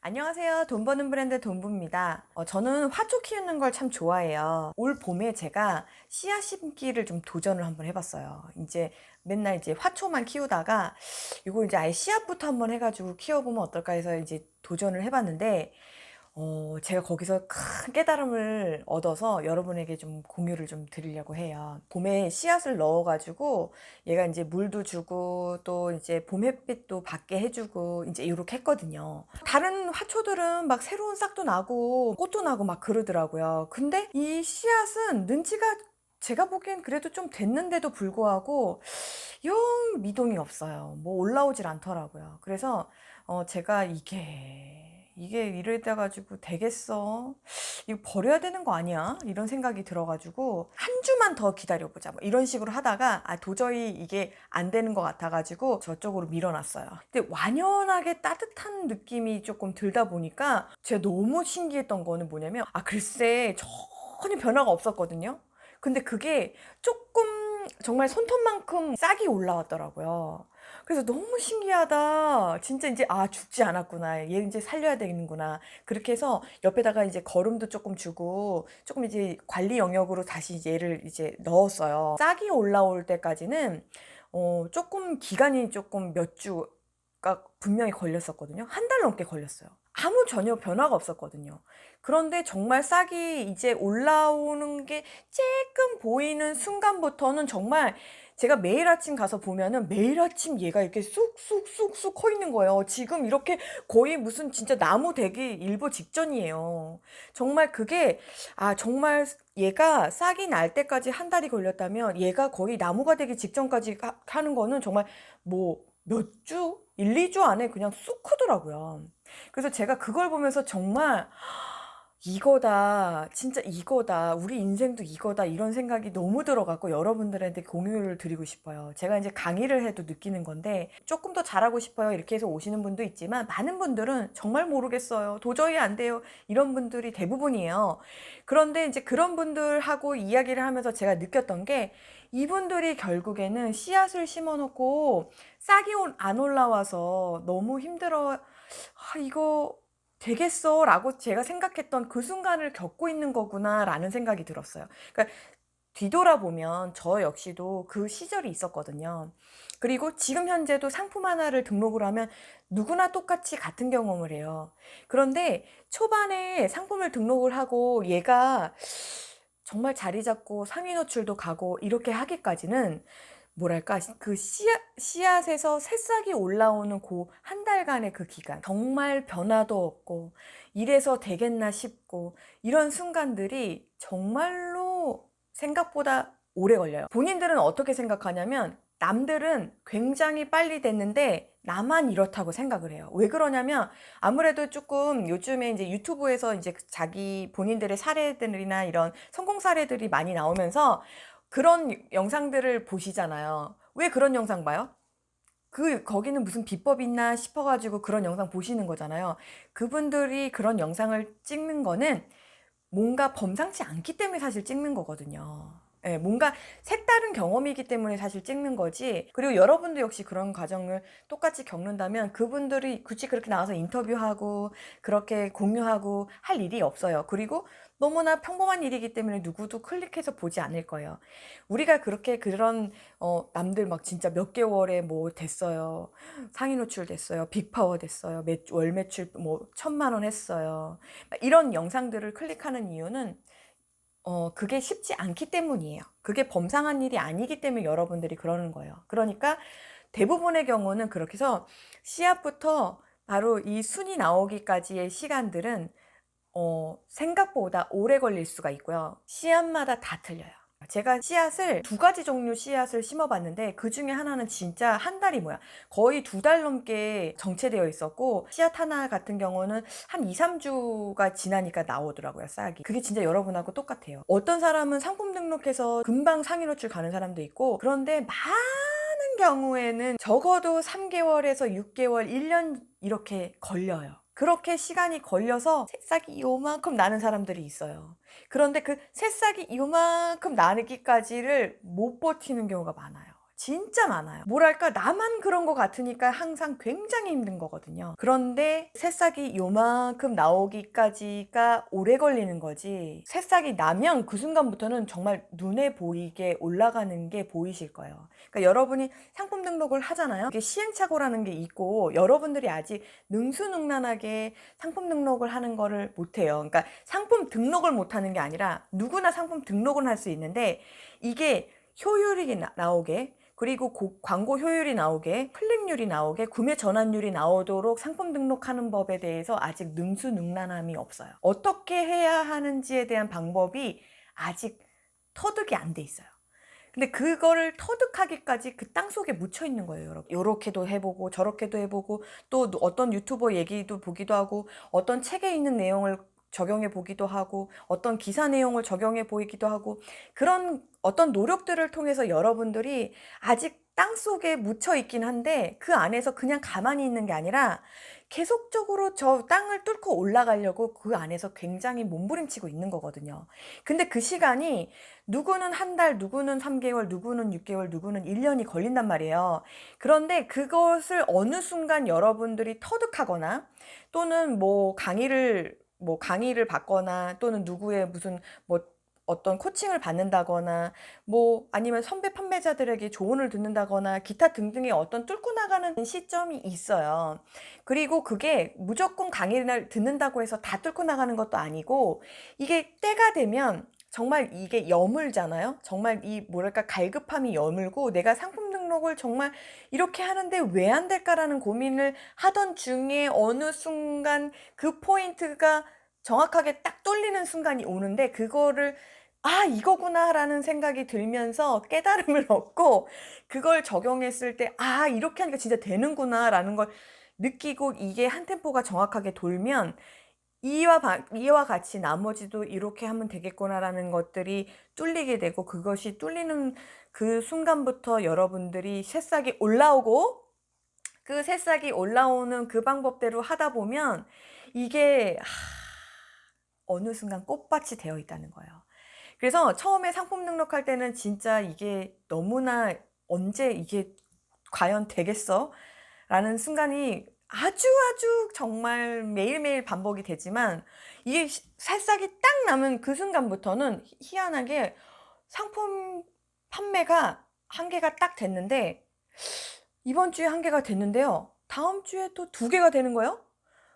안녕하세요. 돈 버는 브랜드 돈부입니다. 저는 화초 키우는 걸 참 좋아해요. 올 봄에 제가 씨앗 심기를 좀 도전을 한번 해봤어요. 이제 맨날 이제 화초만 키우다가 이거 이제 아예 씨앗부터 한번 해가지고 키워보면 어떨까 해서 이제 도전을 해봤는데 제가 거기서 큰 깨달음을 얻어서 여러분에게 좀 공유를 좀 드리려고 해요. 봄에 씨앗을 넣어가지고 얘가 이제 물도 주고 또 이제 봄 햇빛도 받게 해주고 이제 이렇게 했거든요. 다른 화초들은 막 새로운 싹도 나고 꽃도 나고 막 그러더라고요. 근데 이 씨앗은 능지가 제가 보기엔 그래도 좀 됐는데도 불구하고 영 미동이 없어요. 뭐 올라오질 않더라고요. 그래서 제가 이게 이러다 가지고 되겠어? 이거 버려야 되는 거 아니야? 이런 생각이 들어가지고 한 주만 더 기다려보자. 뭐 이런 식으로 하다가 도저히 이게 안 되는 것 같아가지고 저쪽으로 밀어놨어요. 근데 완연하게 따뜻한 느낌이 조금 들다 보니까 제가 너무 신기했던 거는 뭐냐면 글쎄 전혀 변화가 없었거든요. 근데 그게 조금 정말 손톱만큼 싹이 올라왔더라고요. 그래서 너무 신기하다. 진짜 이제 죽지 않았구나. 얘 이제 살려야 되는구나. 그렇게 해서 옆에다가 이제 거름도 조금 주고 조금 이제 관리 영역으로 다시 얘를 이제 넣었어요. 싹이 올라올 때까지는 조금 기간이 조금 몇 주가 분명히 걸렸었거든요. 한 달 넘게 걸렸어요. 아무 전혀 변화가 없었거든요. 그런데 정말 싹이 이제 올라오는 게 쬐끔 보이는 순간부터는 정말 제가 매일 아침 가서 보면은 매일 아침 얘가 이렇게 쑥쑥쑥쑥 커 있는 거예요. 지금 이렇게 거의 무슨 진짜 나무 되기 일보 직전이에요. 정말 그게 정말 얘가 싹이 날 때까지 한 달이 걸렸다면 얘가 거의 나무가 되기 직전까지 하는 거는 정말 뭐 몇 주? 1, 2주 안에 그냥 쑥 크더라고요. 그래서 제가 그걸 보면서 정말 이거다. 진짜 이거다. 우리 인생도 이거다. 이런 생각이 너무 들어갖고 여러분들한테 공유를 드리고 싶어요. 제가 이제 강의를 해도 느끼는 건데 조금 더 잘하고 싶어요. 이렇게 해서 오시는 분도 있지만 많은 분들은 정말 모르겠어요. 도저히 안 돼요. 이런 분들이 대부분이에요. 그런데 이제 그런 분들하고 이야기를 하면서 제가 느꼈던 게 이분들이 결국에는 씨앗을 심어 놓고 싹이 안 올라와서 너무 힘들어. 이거 되겠어 라고 제가 생각했던 그 순간을 겪고 있는 거구나 라는 생각이 들었어요. 그러니까 뒤돌아보면 저 역시도 그 시절이 있었거든요. 그리고 지금 현재도 상품 하나를 등록을 하면 누구나 똑같이 같은 경험을 해요. 그런데 초반에 상품을 등록을 하고 얘가 정말 자리 잡고 상위 노출도 가고 이렇게 하기까지는 뭐랄까 그 씨앗에서 새싹이 올라오는 그 한 달간의 그 기간 정말 변화도 없고 이래서 되겠나 싶고 이런 순간들이 정말로 생각보다 오래 걸려요. 본인들은 어떻게 생각하냐면 남들은 굉장히 빨리 됐는데 나만 이렇다고 생각을 해요. 왜 그러냐면 아무래도 조금 요즘에 이제 유튜브에서 이제 자기 본인들의 사례들이나 이런 성공 사례들이 많이 나오면서 그런 영상들을 보시잖아요. 왜 그런 영상 봐요? 거기는 무슨 비법이 있나 싶어가지고 그런 영상 보시는 거잖아요. 그분들이 그런 영상을 찍는 거는 뭔가 범상치 않기 때문에 사실 찍는 거거든요. 예, 뭔가 색다른 경험이기 때문에 사실 찍는 거지. 그리고 여러분도 역시 그런 과정을 똑같이 겪는다면 그분들이 굳이 그렇게 나와서 인터뷰하고 그렇게 공유하고 할 일이 없어요. 그리고 너무나 평범한 일이기 때문에 누구도 클릭해서 보지 않을 거예요. 우리가 그렇게 그런 남들 막 진짜 몇 개월에 뭐 됐어요. 상위 노출 됐어요. 빅파워 됐어요. 월 매출 뭐 1,000만 원 했어요. 이런 영상들을 클릭하는 이유는 그게 쉽지 않기 때문이에요. 그게 범상한 일이 아니기 때문에 여러분들이 그러는 거예요. 그러니까 대부분의 경우는 그렇게 해서 씨앗부터 바로 이 순이 나오기까지의 시간들은 생각보다 오래 걸릴 수가 있고요. 씨앗마다 다 틀려요. 제가 씨앗을 두 가지 종류 씨앗을 심어봤는데 그 중에 하나는 진짜 한 달이 뭐야 거의 2달 넘게 정체되어 있었고 씨앗 하나 같은 경우는 한 2, 3주가 지나니까 나오더라고요 싹이. 그게 진짜 여러분하고 똑같아요. 어떤 사람은 상품 등록해서 금방 상위 노출 가는 사람도 있고 그런데 많은 경우에는 적어도 3개월에서 6개월, 1년 이렇게 걸려요. 그렇게 시간이 걸려서 새싹이 요만큼 나는 사람들이 있어요. 그런데 그 새싹이 요만큼 나기까지를 못 버티는 경우가 많아요. 진짜 많아요. 뭐랄까 나만 그런 것 같으니까 항상 굉장히 힘든 거거든요. 그런데 새싹이 요만큼 나오기까지가 오래 걸리는 거지, 새싹이 나면 그 순간부터는 정말 눈에 보이게 올라가는 게 보이실 거예요. 그러니까 여러분이 상품 등록을 하잖아요. 이게 시행착오라는 게 있고 여러분들이 아직 능수능란하게 상품 등록을 하는 거를 못해요. 그러니까 상품 등록을 못하는 게 아니라 누구나 상품 등록은 할 수 있는데 이게 효율이 나오게, 그리고 광고 효율이 나오게, 클릭률이 나오게, 구매 전환율이 나오도록 상품 등록하는 법에 대해서 아직 능수능란함이 없어요. 어떻게 해야 하는지에 대한 방법이 아직 터득이 안 돼 있어요. 근데 그거를 터득하기까지 그 땅속에 묻혀 있는 거예요, 여러분. 요렇게도 해보고 저렇게도 해보고 또 어떤 유튜버 얘기도 보기도 하고 어떤 책에 있는 내용을 적용해 보기도 하고 어떤 기사 내용을 적용해 보이기도 하고, 그런 어떤 노력들을 통해서 여러분들이 아직 땅속에 묻혀 있긴 한데 그 안에서 그냥 가만히 있는 게 아니라 계속적으로 저 땅을 뚫고 올라가려고 그 안에서 굉장히 몸부림치고 있는 거거든요. 근데 그 시간이 누구는 한 달, 누구는 3개월, 누구는 6개월, 누구는 1년이 걸린단 말이에요. 그런데 그것을 어느 순간 여러분들이 터득하거나 또는 강의를 받거나 또는 누구의 무슨 어떤 코칭을 받는다거나 아니면 선배 판매자들에게 조언을 듣는다거나 기타 등등의 어떤 뚫고 나가는 시점이 있어요. 그리고 그게 무조건 강의를 듣는다고 해서 다 뚫고 나가는 것도 아니고, 이게 때가 되면 정말 이게 여물잖아요. 정말 이 뭐랄까 갈급함이 여물고 내가 상품 등록을 정말 이렇게 하는데 왜 안 될까라는 고민을 하던 중에 어느 순간 그 포인트가 정확하게 딱 뚫리는 순간이 오는데 그거를 이거구나라는 생각이 들면서 깨달음을 얻고 그걸 적용했을 때 이렇게 하니까 진짜 되는구나라는 걸 느끼고 이게 한 템포가 정확하게 돌면 이와 같이 나머지도 이렇게 하면 되겠구나라는 것들이 뚫리게 되고, 그것이 뚫리는 그 순간부터 여러분들이 새싹이 올라오고 그 새싹이 올라오는 그 방법대로 하다 보면 이게 어느 순간 꽃밭이 되어 있다는 거예요. 그래서 처음에 상품 등록할 때는 진짜 이게 너무나 언제 이게 과연 되겠어? 라는 순간이 아주 정말 매일매일 반복이 되지만 이게 새싹이 딱 남은 그 순간부터는 희한하게 상품 판매가 한계가 딱 됐는데, 이번 주에 한계가 됐는데요, 다음 주에 또 2개가 되는 거예요.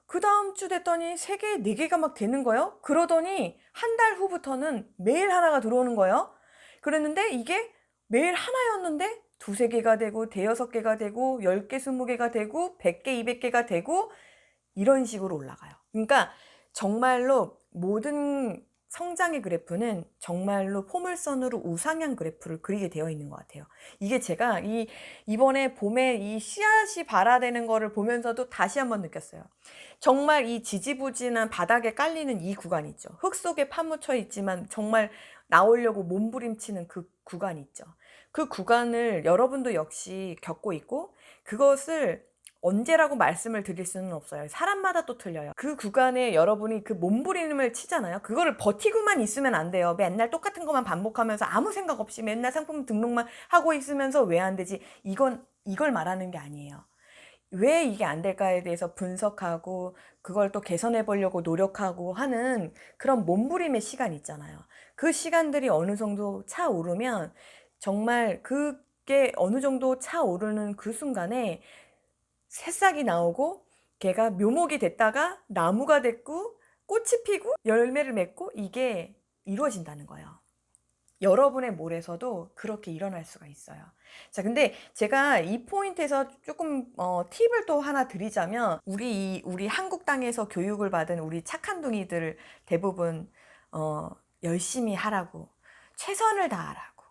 그 다음 주 됐더니 3개, 4개가 막 되는 거예요. 그러더니 한 달 후부터는 매일 하나가 들어오는 거예요. 그랬는데 이게 매일 하나였는데 2-3개가 되고 5-6개가 되고 10개, 20개가 되고 100개, 200개가 되고 이런 식으로 올라가요. 그러니까 정말로 모든 성장의 그래프는 정말로 포물선으로 우상향 그래프를 그리게 되어 있는 것 같아요. 이게 제가 이번에 봄에 이 씨앗이 발화되는 거를 보면서도 다시 한번 느꼈어요. 정말 이 지지부진한 바닥에 깔리는 이 구간 있죠. 흙 속에 파묻혀 있지만 정말 나오려고 몸부림치는 그 구간 있죠. 그 구간을 여러분도 역시 겪고 있고, 그것을 언제라고 말씀을 드릴 수는 없어요. 사람마다 또 틀려요. 그 구간에 여러분이 그 몸부림을 치잖아요. 그거를 버티고만 있으면 안 돼요. 맨날 똑같은 것만 반복하면서 아무 생각 없이 맨날 상품 등록만 하고 있으면서 왜 안 되지? 이걸 말하는 게 아니에요. 왜 이게 안 될까에 대해서 분석하고 그걸 또 개선해 보려고 노력하고 하는 그런 몸부림의 시간 있잖아요. 그 시간들이 어느 정도 차오르면 정말 그게 어느 정도 차오르는 그 순간에 새싹이 나오고 걔가 묘목이 됐다가 나무가 됐고 꽃이 피고 열매를 맺고 이게 이루어진다는 거예요. 여러분의 몰에서도 그렇게 일어날 수가 있어요. 자, 근데 제가 이 포인트에서 조금 팁을 또 하나 드리자면, 우리 한국 땅에서 교육을 받은 우리 착한 둥이들 대부분 열심히 하라고, 최선을 다하라고,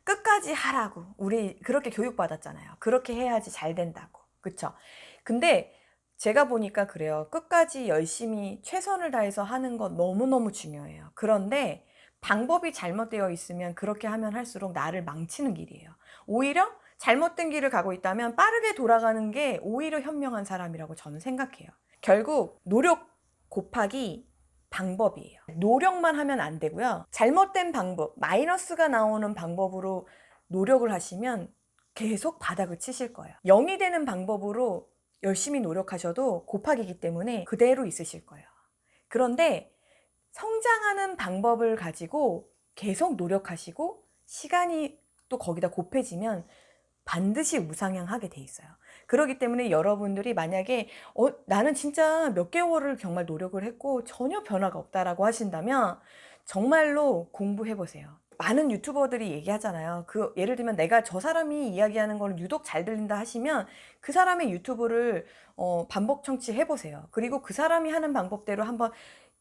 끝까지 하라고 우리 그렇게 교육받았잖아요. 그렇게 해야지 잘 된다고. 그쵸? 근데 제가 보니까 그래요. 끝까지 열심히 최선을 다해서 하는 건 너무너무 중요해요. 그런데 방법이 잘못되어 있으면 그렇게 하면 할수록 나를 망치는 길이에요. 오히려 잘못된 길을 가고 있다면 빠르게 돌아가는 게 오히려 현명한 사람이라고 저는 생각해요. 결국 노력 곱하기 방법이에요. 노력만 하면 안 되고요. 잘못된 방법, 마이너스가 나오는 방법으로 노력을 하시면 계속 바닥을 치실 거예요. 0이 되는 방법으로 열심히 노력하셔도 곱하기이기 때문에 그대로 있으실 거예요. 그런데 성장하는 방법을 가지고 계속 노력하시고 시간이 또 거기다 곱해지면 반드시 우상향하게 돼 있어요. 그렇기 때문에 여러분들이 만약에 나는 진짜 몇 개월을 정말 노력을 했고 전혀 변화가 없다라고 하신다면 정말로 공부해 보세요. 많은 유튜버들이 얘기하잖아요. 예를 들면 내가 저 사람이 이야기하는 걸 유독 잘 들린다 하시면 그 사람의 유튜브를 반복 청취해 보세요. 그리고 그 사람이 하는 방법대로 한번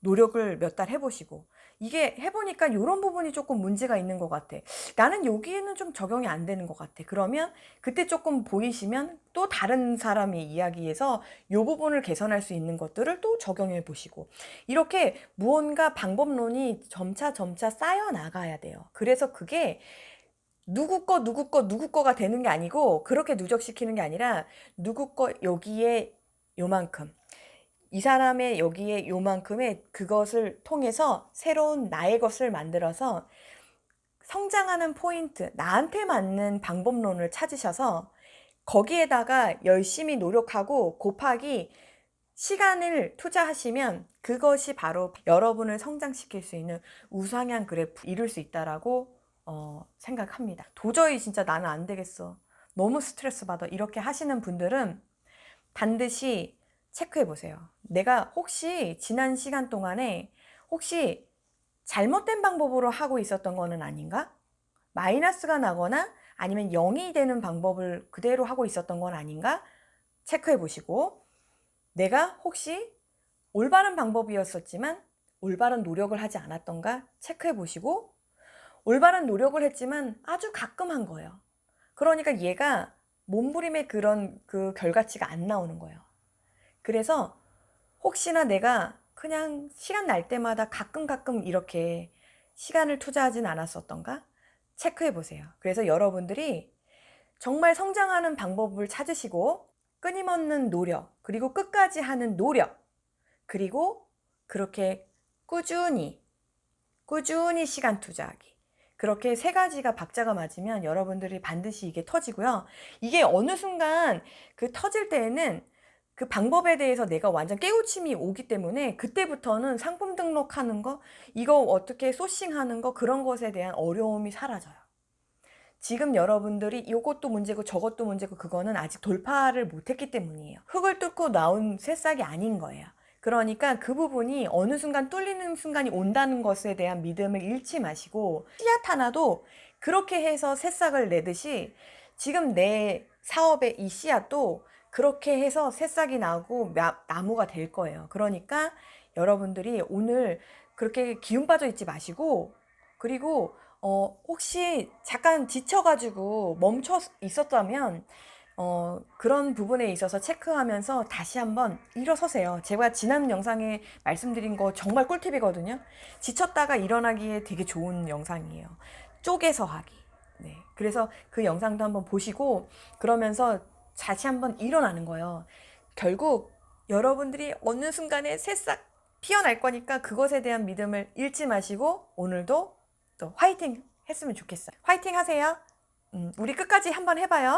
노력을 몇 달 해보시고, 이게 해보니까 이런 부분이 조금 문제가 있는 것 같아. 나는 여기에는 좀 적용이 안 되는 것 같아. 그러면 그때 조금 보이시면 또 다른 사람의 이야기에서 이 부분을 개선할 수 있는 것들을 또 적용해 보시고, 이렇게 무언가 방법론이 점차 쌓여 나가야 돼요. 그래서 그게 누구 거가 되는 게 아니고, 그렇게 누적시키는 게 아니라 누구 거 여기에 요만큼, 이 사람의 여기에 요만큼의 그것을 통해서 새로운 나의 것을 만들어서 성장하는 포인트, 나한테 맞는 방법론을 찾으셔서 거기에다가 열심히 노력하고 곱하기 시간을 투자하시면 그것이 바로 여러분을 성장시킬 수 있는 우상향 그래프 이룰 수 있다라고 생각합니다. 도저히 진짜 나는 안 되겠어, 너무 스트레스 받아, 이렇게 하시는 분들은 반드시 체크해 보세요. 내가 혹시 지난 시간 동안에 혹시 잘못된 방법으로 하고 있었던 거는 아닌가? 마이너스가 나거나 아니면 0이 되는 방법을 그대로 하고 있었던 건 아닌가? 체크해 보시고, 내가 혹시 올바른 방법이었었지만 올바른 노력을 하지 않았던가 체크해 보시고, 올바른 노력을 했지만 아주 가끔 한 거예요. 그러니까 얘가 몸부림의 그런 그 결과치가 안 나오는 거예요. 그래서 혹시나 내가 그냥 시간 날 때마다 가끔 이렇게 시간을 투자하진 않았었던가 체크해 보세요. 그래서 여러분들이 정말 성장하는 방법을 찾으시고 끊임없는 노력, 그리고 끝까지 하는 노력, 그리고 그렇게 꾸준히 시간 투자하기, 그렇게 세 가지가 박자가 맞으면 여러분들이 반드시 이게 터지고요. 이게 어느 순간 그 터질 때에는 그 방법에 대해서 내가 완전 깨우침이 오기 때문에 그때부터는 상품 등록하는 거, 이거 어떻게 소싱하는 거, 그런 것에 대한 어려움이 사라져요. 지금 여러분들이 이것도 문제고 저것도 문제고 그거는 아직 돌파를 못했기 때문이에요. 흙을 뚫고 나온 새싹이 아닌 거예요. 그러니까 그 부분이 어느 순간 뚫리는 순간이 온다는 것에 대한 믿음을 잃지 마시고, 씨앗 하나도 그렇게 해서 새싹을 내듯이 지금 내 사업의 이 씨앗도 그렇게 해서 새싹이 나고 나무가 될 거예요. 그러니까 여러분들이 오늘 그렇게 기운 빠져 있지 마시고, 그리고 혹시 잠깐 지쳐가지고 멈춰 있었다면 그런 부분에 있어서 체크하면서 다시 한번 일어서세요. 제가 지난 영상에 말씀드린 거 정말 꿀팁이거든요. 지쳤다가 일어나기에 되게 좋은 영상이에요. 쪼개서 하기. 네. 그래서 그 영상도 한번 보시고 그러면서 다시 한번 일어나는 거예요. 결국 여러분들이 어느 순간에 새싹 피어날 거니까 그것에 대한 믿음을 잃지 마시고 오늘도 또 화이팅 했으면 좋겠어요. 화이팅 하세요. 우리 끝까지 한번 해봐요.